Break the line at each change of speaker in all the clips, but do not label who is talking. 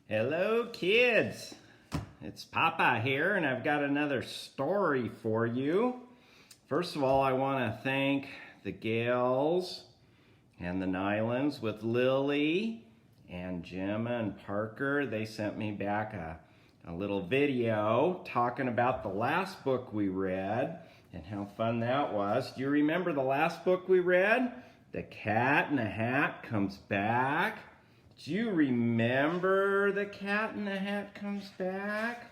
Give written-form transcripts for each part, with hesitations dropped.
Hello kids, it's Papa here and I've got another story for you. First of all, I want to thank the Gales and the Nylons with Lily and Gemma and Parker. They sent me back a little video talking about the last book we read and how fun that was. Do you remember the last book we read? The Cat in the Hat Comes Back. Do you remember The Cat in the Hat Comes Back?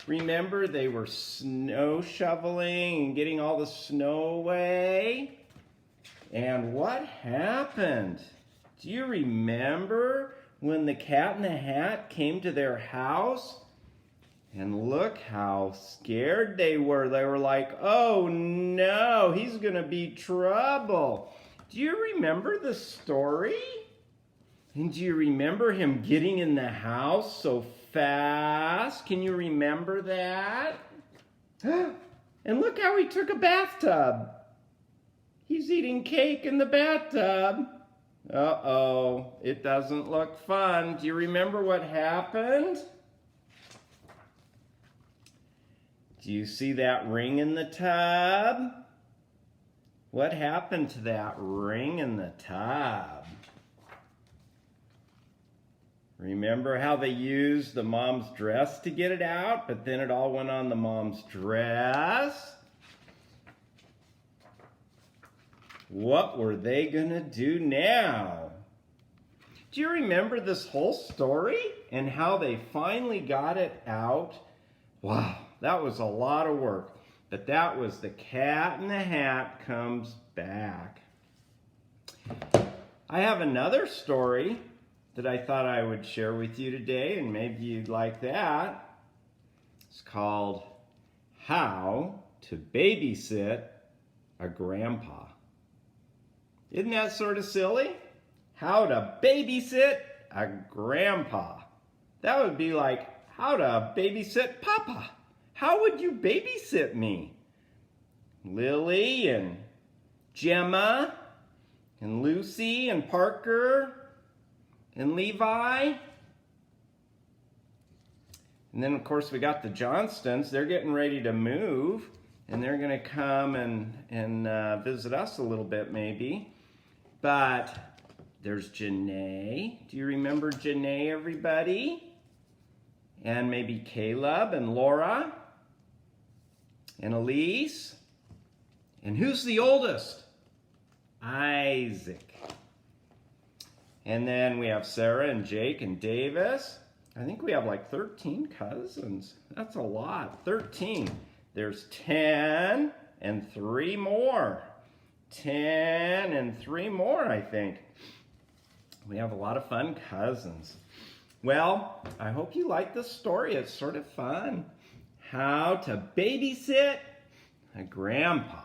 Remember they were snow shoveling and getting all the snow away? And what happened? Do you remember when the Cat in the Hat came to their house? And look how scared they were. They were like, oh no, he's gonna be trouble. Do you remember the story? And do you remember him getting in the house so fast? Can you remember that? And look how he took a bathtub. He's eating cake in the bathtub. Uh-oh, it doesn't look fun. Do you remember what happened? Do you see that ring in the tub? What happened to that ring in the tub? Remember how they used the mom's dress to get it out, but then it all went on the mom's dress? What were they gonna do now? Do you remember this whole story and how they finally got it out? Wow, that was a lot of work, but that was The Cat in the Hat Comes Back. I have another story that I thought I would share with you today, and maybe you'd like that. It's called How to Babysit a Grandpa. Isn't that sort of silly? How to babysit a grandpa. That would be like how to babysit Papa. How would you babysit me? Lily and Gemma and Lucy and Parker and Levi. And then of course we got the Johnstons. They're getting ready to move and they're gonna come and visit us a little bit maybe. But there's Janae. Do you remember Janae, everybody? And maybe Caleb and Laura and Elise. And who's the oldest? Isaac. And then we have Sarah and Jake and Davis. I think we have like 13 cousins. That's a lot, 13. There's 10 and 3 more. 10 and 3 more, I think. We have a lot of fun cousins. Well, I hope you like this story. It's sort of fun. How to babysit a grandpa.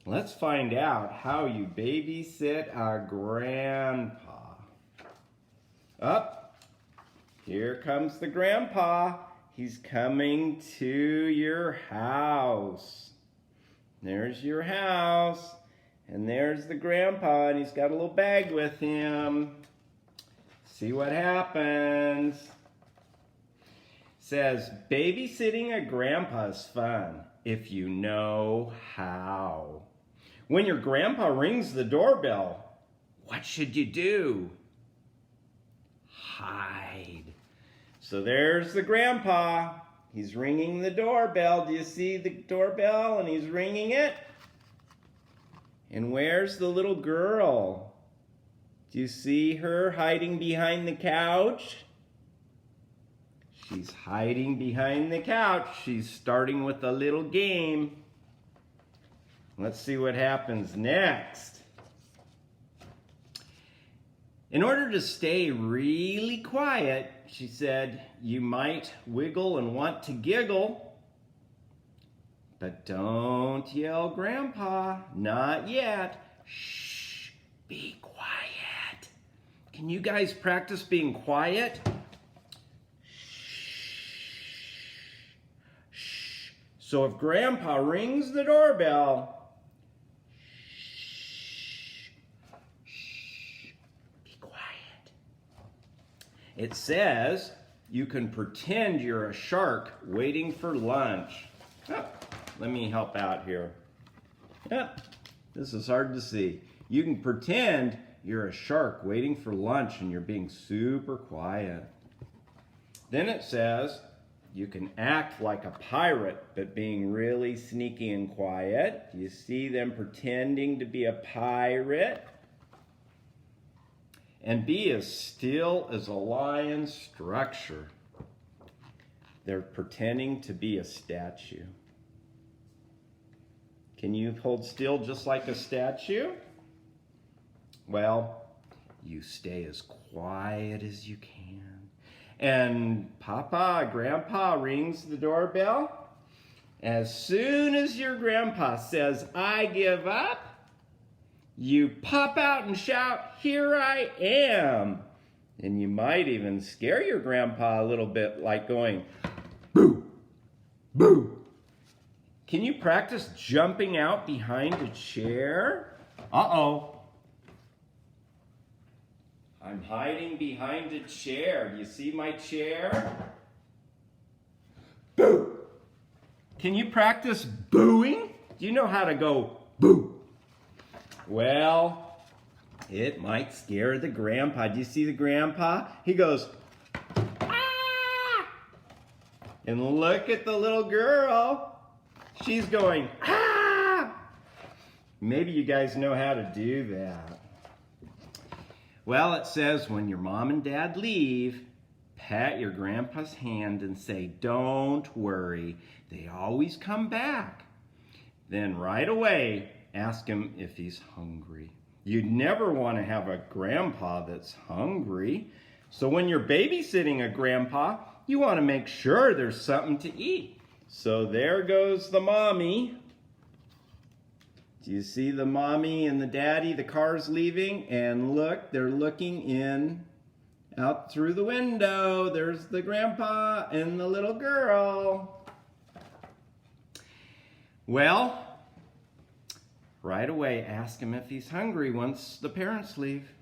Let's find out how you babysit a grandpa. Up, here comes the grandpa. He's coming to your house. There's your house. And there's the grandpa, and he's got a little bag with him. See what happens. It says, babysitting a grandpa is fun if you know how. When your grandpa rings the doorbell, what should you do? Hide. So there's the grandpa. He's ringing the doorbell. Do you see the doorbell? And he's ringing it. And where's the little girl? Do you see her hiding behind the couch? She's hiding behind the couch. She's starting with a little game. Let's see what happens next. In order to stay really quiet, she said, you might wiggle and want to giggle. But don't yell, Grandpa. Not yet. Shh, be quiet. Can you guys practice being quiet? Shh. So if Grandpa rings the doorbell, shh, be quiet. It says, you can pretend you're a shark waiting for lunch. Oh, let me help out here. This is hard to see. You can pretend you're a shark waiting for lunch and you're being super quiet. Then it says you can act like a pirate, but being really sneaky and quiet. You see them pretending to be a pirate. And be as still as a lion's structure. They're pretending to be a statue. Can you hold still just like a statue? Well, you stay as quiet as you can. And Papa, Grandpa rings the doorbell. As soon as your grandpa says, "I give up," you pop out and shout, "Here I am." And you might even scare your grandpa a little bit, like going, "Boo, boo." Can you practice jumping out behind a chair? Uh-oh. I'm hiding behind a chair. Do you see my chair? Boo! Can you practice booing? Do you know how to go boo? Well, it might scare the grandpa. Do you see the grandpa? He goes, "Ah!" And look at the little girl. She's going, "Ah!" Maybe you guys know how to do that. Well, it says when your mom and dad leave, pat your grandpa's hand and say, "Don't worry, they always come back." Then right away, ask him if he's hungry. You'd never want to have a grandpa that's hungry. So when you're babysitting a grandpa, you want to make sure there's something to eat. So there goes the mommy. Do you see the mommy and the daddy? The car's leaving, and look, they're looking in out through the window. There's the grandpa and the little girl. Well, right away, ask him if he's hungry once the parents leave.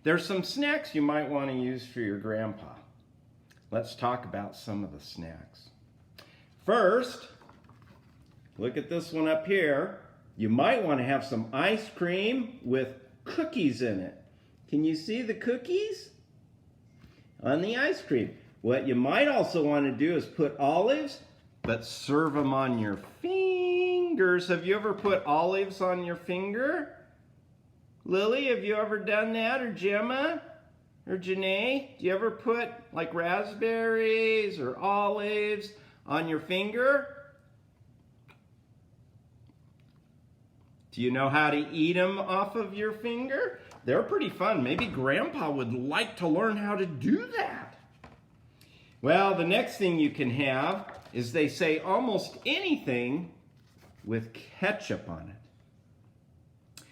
There's some snacks you might want to use for your grandpa. Let's talk about some of the snacks. First, look at this one up here. You might want to have some ice cream with cookies in it. Can you see the cookies on the ice cream? What you might also want to do is put olives, but serve them on your fingers. Have you ever put olives on your finger? Lily, have you ever done that? Or Gemma? Or Janae? Do you ever put like raspberries or olives on your finger? Do you know how to eat them off of your finger? They're pretty fun. Maybe Grandpa would like to learn how to do that. Well, the next thing you can have is they say almost anything with ketchup on it.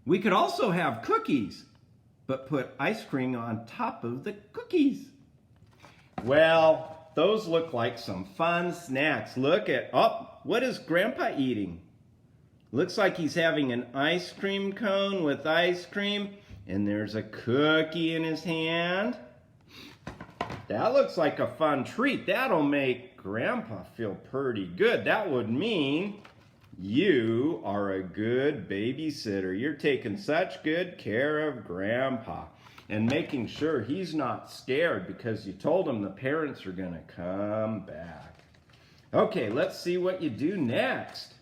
We could also have cookies, but put ice cream on top of the cookies. Well, those look like some fun snacks. Look at, what is Grandpa eating? Looks like he's having an ice cream cone with ice cream, and there's a cookie in his hand. That looks like a fun treat. That'll make Grandpa feel pretty good. That would mean you are a good babysitter. You're taking such good care of Grandpa and making sure he's not scared because you told him the parents are going to come back. Okay, let's see what you do next.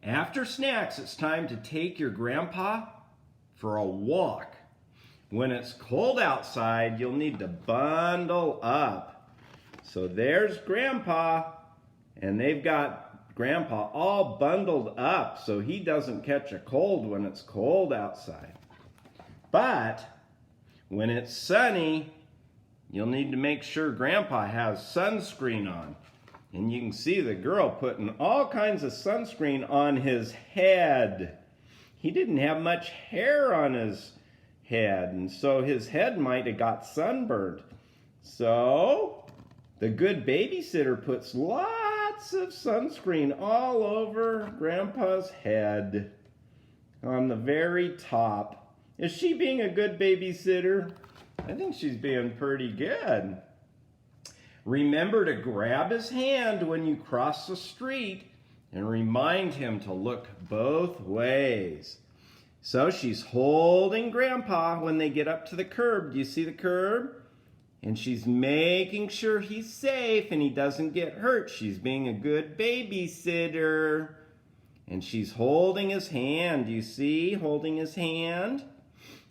After snacks, it's time to take your grandpa for a walk. When it's cold outside, you'll need to bundle up. So there's Grandpa, and they've got Grandpa all bundled up so he doesn't catch a cold when it's cold outside. But when it's sunny, you'll need to make sure Grandpa has sunscreen on. And you can see the girl putting all kinds of sunscreen on his head. He didn't have much hair on his head, and so his head might have got sunburned. So the good babysitter puts lots of sunscreen all over Grandpa's head on the very top. Is she being a good babysitter? I think she's being pretty good. Remember to grab his hand when you cross the street and remind him to look both ways. So she's holding Grandpa when they get up to the curb. Do you see the curb? And she's making sure he's safe and he doesn't get hurt. She's being a good babysitter. And she's holding his hand. Do you see? Holding his hand.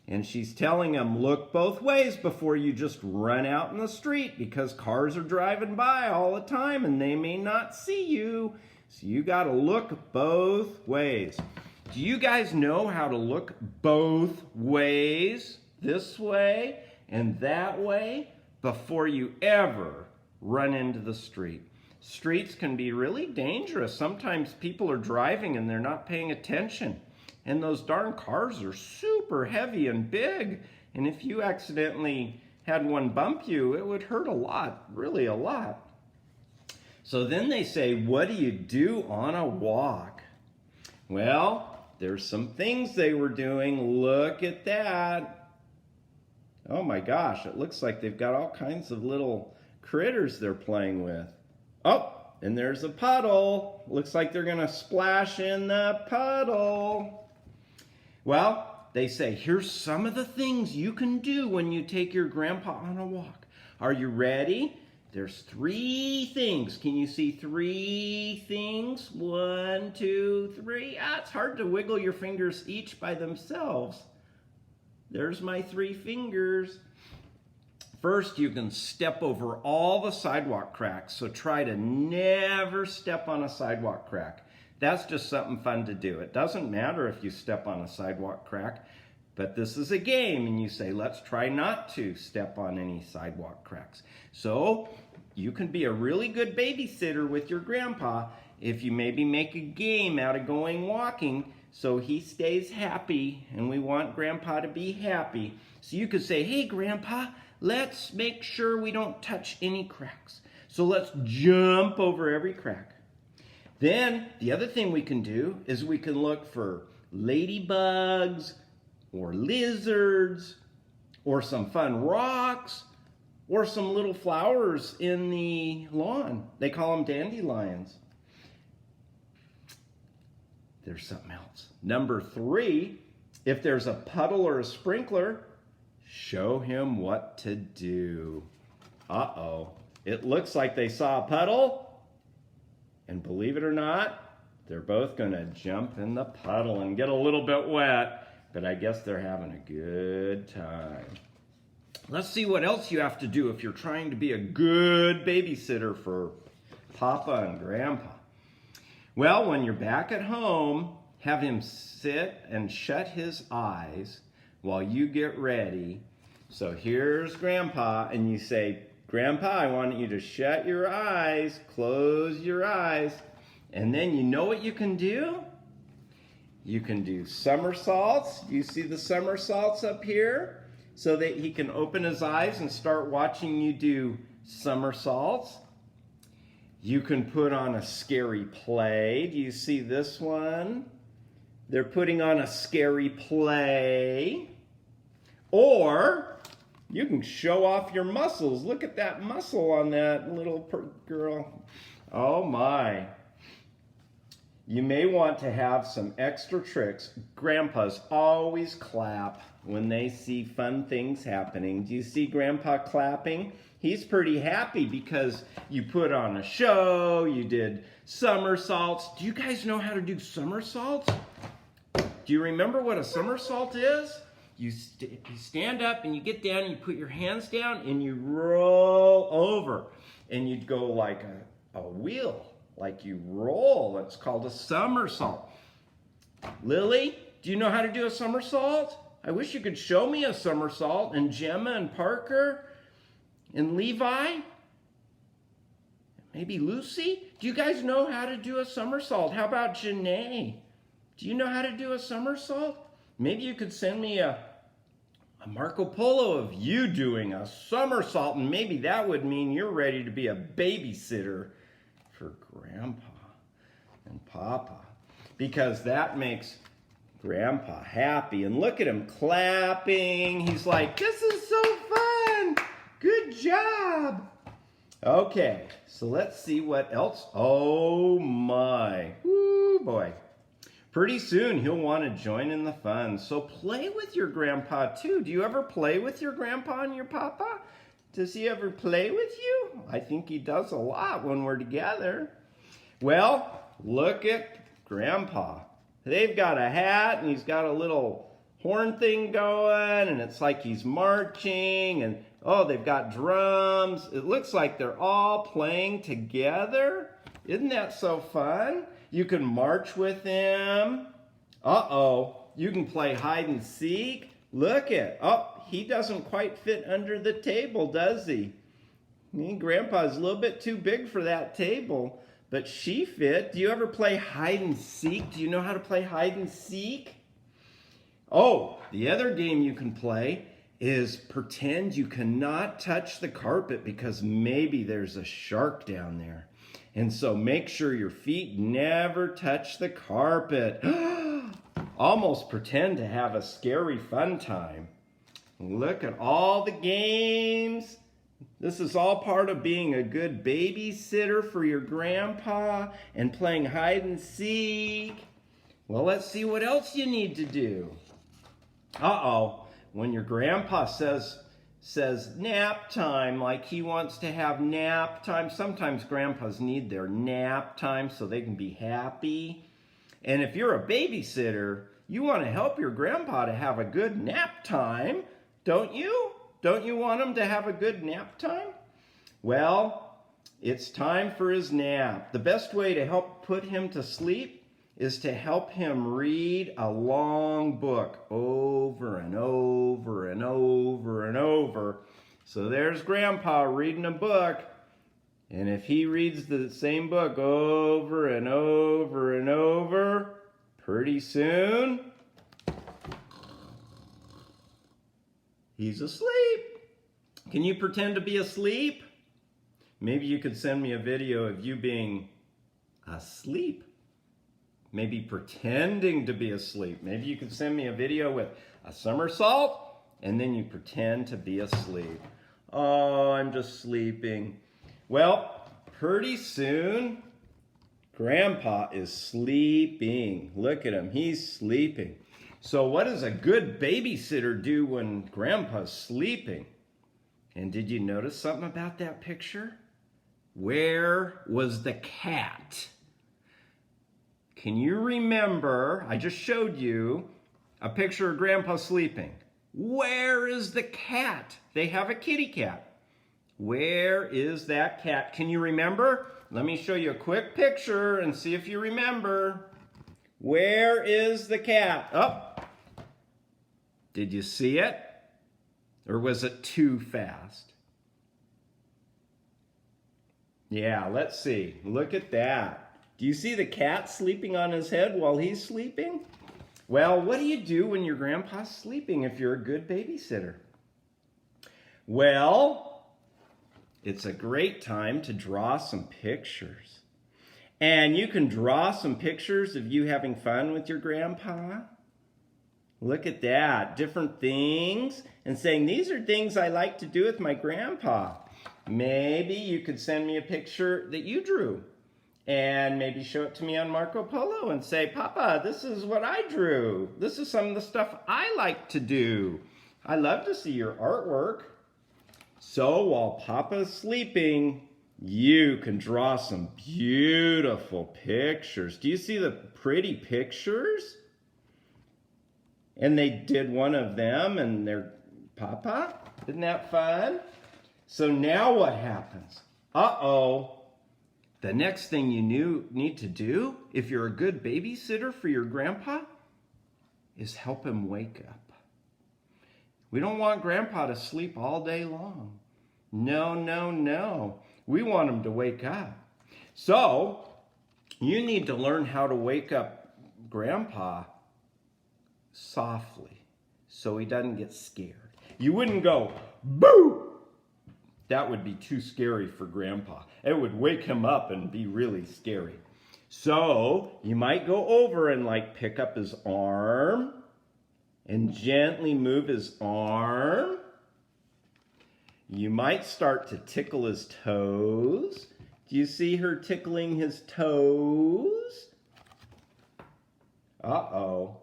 And she's telling him, look both ways before you just run out in the street, because cars are driving by all the time and they may not see you. So you got to look both ways. Do you guys know how to look both ways, this way and that way, before you ever run into the street? Streets can be really dangerous. Sometimes people are driving and they're not paying attention. And those darn cars are super heavy and big. And if you accidentally had one bump you, it would hurt a lot, really a lot. So then they say, what do you do on a walk? Well, there's some things they were doing. Look at that. Oh my gosh, it looks like they've got all kinds of little critters they're playing with. Oh, and there's a puddle. Looks like they're gonna splash in the puddle. Well, they say, here's some of the things you can do when you take your grandpa on a walk. Are you ready? There's 3 things. Can you see 3 things? 1, 2, 3. It's hard to wiggle your fingers each by themselves. There's my 3 fingers. First, you can step over all the sidewalk cracks. So try to never step on a sidewalk crack. That's just something fun to do. It doesn't matter if you step on a sidewalk crack, but this is a game and you say, let's try not to step on any sidewalk cracks. So you can be a really good babysitter with your grandpa if you maybe make a game out of going walking so he stays happy, and we want grandpa to be happy. So you could say, hey grandpa, let's make sure we don't touch any cracks. So let's jump over every crack. Then the other thing we can do is we can look for ladybugs or lizards or some fun rocks or some little flowers in the lawn. They call them dandelions. There's something else. Number 3, if there's a puddle or a sprinkler, show him what to do. Uh-oh, it looks like they saw a puddle. And believe it or not, they're both going to jump in the puddle and get a little bit wet, but I guess they're having a good time. Let's see what else you have to do if you're trying to be a good babysitter for Papa and Grandpa. Well, when you're back at home, have him sit and shut his eyes while you get ready. So here's Grandpa, and you say, Grandpa, I want you to shut your eyes, close your eyes, and then you know what you can do? You can do somersaults. You see the somersaults up here? So that he can open his eyes and start watching you do somersaults. You can put on a scary play. Do you see this one? They're putting on a scary play. Or you can show off your muscles. Look at that muscle on that little girl. Oh my. You may want to have some extra tricks. Grandpas always clap when they see fun things happening. Do you see Grandpa clapping? He's pretty happy because you put on a show, you did somersaults. Do you guys know how to do somersaults? Do you remember what a somersault is? You stand up and you get down and you put your hands down and you roll over. And you'd go like a wheel, like you roll. It's called a somersault. Lily, do you know how to do a somersault? I wish you could show me a somersault. And Gemma and Parker and Levi, maybe Lucy. Do you guys know how to do a somersault? How about Janae? Do you know how to do a somersault? Maybe you could send me a Marco Polo of you doing a somersault, and maybe that would mean you're ready to be a babysitter for Grandpa and Papa, because that makes Grandpa happy. And look at him clapping. He's like, this is so fun. Okay, so let's see what else. Oh my, woo boy. Pretty soon he'll want to join in the fun. So play with your grandpa too. Do you ever play with your grandpa and your papa? Does he ever play with you? I think he does a lot when we're together. Well, look at Grandpa. They've got a hat and he's got a little horn thing going and it's like he's marching and oh, they've got drums. It looks like they're all playing together. Isn't that so fun? You can march with him. Uh-oh, you can play hide and seek. Look it. Oh, he doesn't quite fit under the table, does he? Grandpa's a little bit too big for that table, but she fit. Do you ever play hide and seek? Do you know how to play hide and seek? Oh, the other game you can play is pretend you cannot touch the carpet because maybe there's a shark down there. And so make sure your feet never touch the carpet. Almost pretend to have a scary fun time. Look at all the games. This is all part of being a good babysitter for your grandpa and playing hide and seek. Well, let's see what else you need to do. Uh-oh, when your grandpa says nap time, like he wants to have nap time. Sometimes grandpas need their nap time so they can be happy. And if you're a babysitter, you want to help your grandpa to have a good nap time, don't you? Don't you want him to have a good nap time? Well, it's time for his nap. The best way to help put him to sleep is to help him read a long book over and over and over and over. So there's Grandpa reading a book. And if he reads the same book over and over and over, pretty soon, he's asleep. Can you pretend to be asleep? Maybe you could send me a video of you being asleep. Maybe pretending to be asleep. Maybe you could send me a video with a somersault and then you pretend to be asleep. Oh, I'm just sleeping. Well, pretty soon, Grandpa is sleeping. Look at him, he's sleeping. So what does a good babysitter do when Grandpa's sleeping? And did you notice something about that picture? Where was the cat? Can you remember, I just showed you a picture of Grandpa sleeping. Where is the cat? They have a kitty cat. Where is that cat? Can you remember? Let me show you a quick picture and see if you remember. Where is the cat? Oh, did you see it? Or was it too fast? Yeah, let's see. Look at that. Do you see the cat sleeping on his head while he's sleeping? Well, what do you do when your grandpa's sleeping if you're a good babysitter? Well, it's a great time to draw some pictures. And you can draw some pictures of you having fun with your grandpa. Look at that, different things, and saying, these are things I like to do with my grandpa. Maybe you could send me a picture that you drew. And maybe show it to me on Marco Polo and say, Papa, this is what I drew. This is some of the stuff I like to do. I love to see your artwork. So while Papa's sleeping, you can draw some beautiful pictures. Do you see the pretty pictures? And they did one of them and their Papa. Isn't that fun? So now what happens? Uh-oh. The next thing you need to do, if you're a good babysitter for your grandpa, is help him wake up. We don't want grandpa to sleep all day long. No, no, no. We want him to wake up. So, you need to learn how to wake up grandpa softly so he doesn't get scared. You wouldn't go, boo! That would be too scary for Grandpa. It would wake him up and be really scary. So you might go over and like pick up his arm and gently move his arm. You might start to tickle his toes. Do you see her tickling his toes? Uh-oh.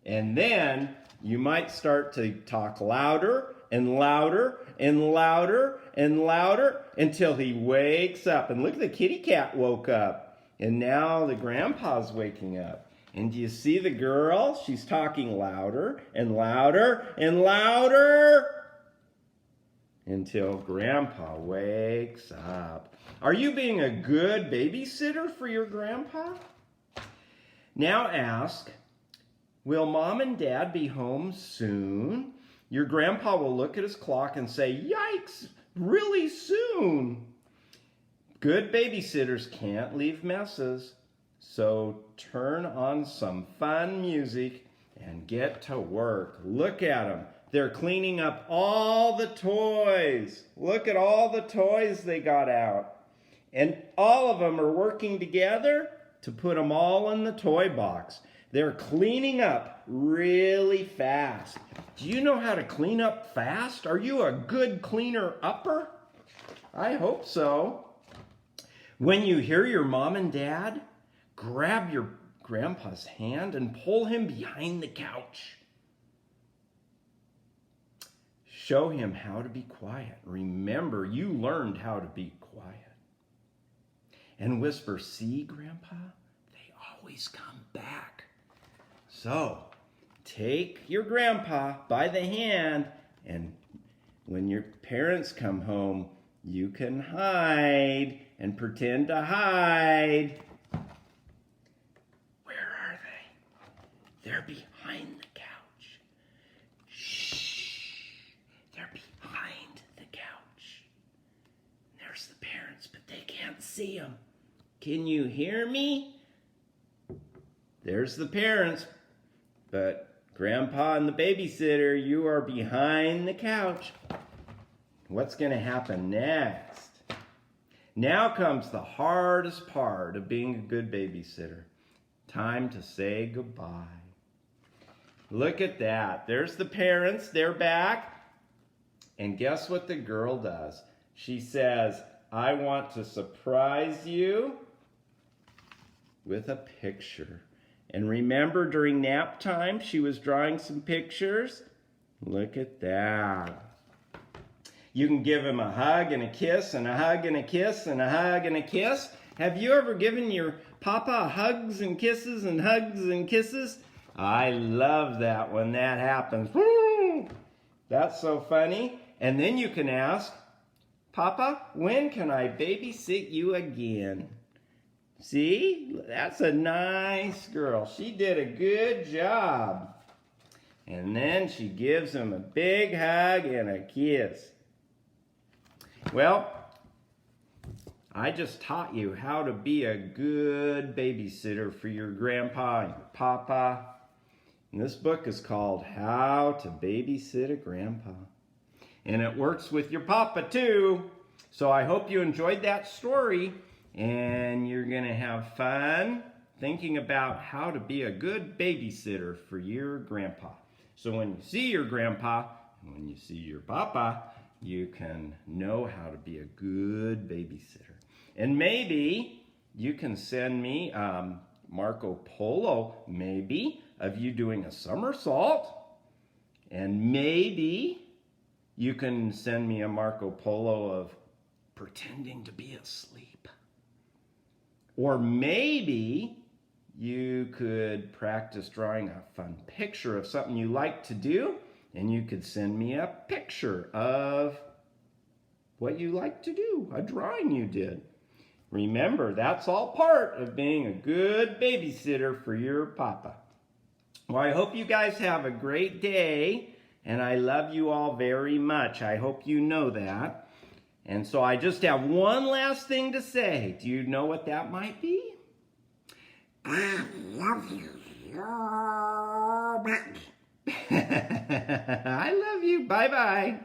And then you might start to talk louder and louder and louder and louder until he wakes up. And look, the kitty cat woke up. And now the grandpa's waking up. And do you see the girl? She's talking louder and louder and louder until grandpa wakes up. Are you being a good babysitter for your grandpa? Now ask, will mom and dad be home soon? Your grandpa will look at his clock and say, yikes, really soon. Good babysitters can't leave messes. So turn on some fun music and get to work. Look at them. They're cleaning up all the toys. Look at all the toys they got out. And all of them are working together to put them all in the toy box. They're cleaning up really fast. Do you know how to clean up fast? Are you a good cleaner-upper? I hope so. When you hear your mom and dad, grab your grandpa's hand and pull him behind the couch. Show him how to be quiet. Remember, you learned how to be quiet. And whisper, see, Grandpa? They always come back. So, take your grandpa by the hand, and when your parents come home, you can hide and pretend to hide. Where are they? They're behind the couch. Shh. They're behind the couch. There's the parents, but they can't see them. Can you hear me? There's the parents, but Grandpa and the babysitter, you are behind the couch. What's going to happen next? Now comes the hardest part of being a good babysitter. Time to say goodbye. Look at that. There's the parents. They're back. And guess what the girl does? She says, I want to surprise you with a picture. And remember, during nap time, she was drawing some pictures. Look at that. You can give him a hug and a kiss and a hug and a kiss and a hug and a kiss. Have you ever given your papa hugs and kisses and hugs and kisses? I love that when that happens. Woo! That's so funny. And then you can ask, Papa, when can I babysit you again? See, that's a nice girl. She did a good job. And then she gives him a big hug and a kiss. Well, I just taught you how to be a good babysitter for your grandpa and your papa. And this book is called How to Babysit a Grandpa. And it works with your papa too. So I hope you enjoyed that story. And you're going to have fun thinking about how to be a good babysitter for your grandpa. So when you see your grandpa, and when you see your papa, you can know how to be a good babysitter. And maybe you can send me Marco Polo, maybe, of you doing a somersault. And maybe you can send me a Marco Polo of pretending to be asleep. Or maybe you could practice drawing a fun picture of something you like to do, and you could send me a picture of what you like to do, a drawing you did. Remember, that's all part of being a good babysitter for your papa. Well, I hope you guys have a great day, and I love you all very much. I hope you know that. And so I just have one last thing to say. Do you know what that might be?
I love you so much.
I love you. Bye-bye.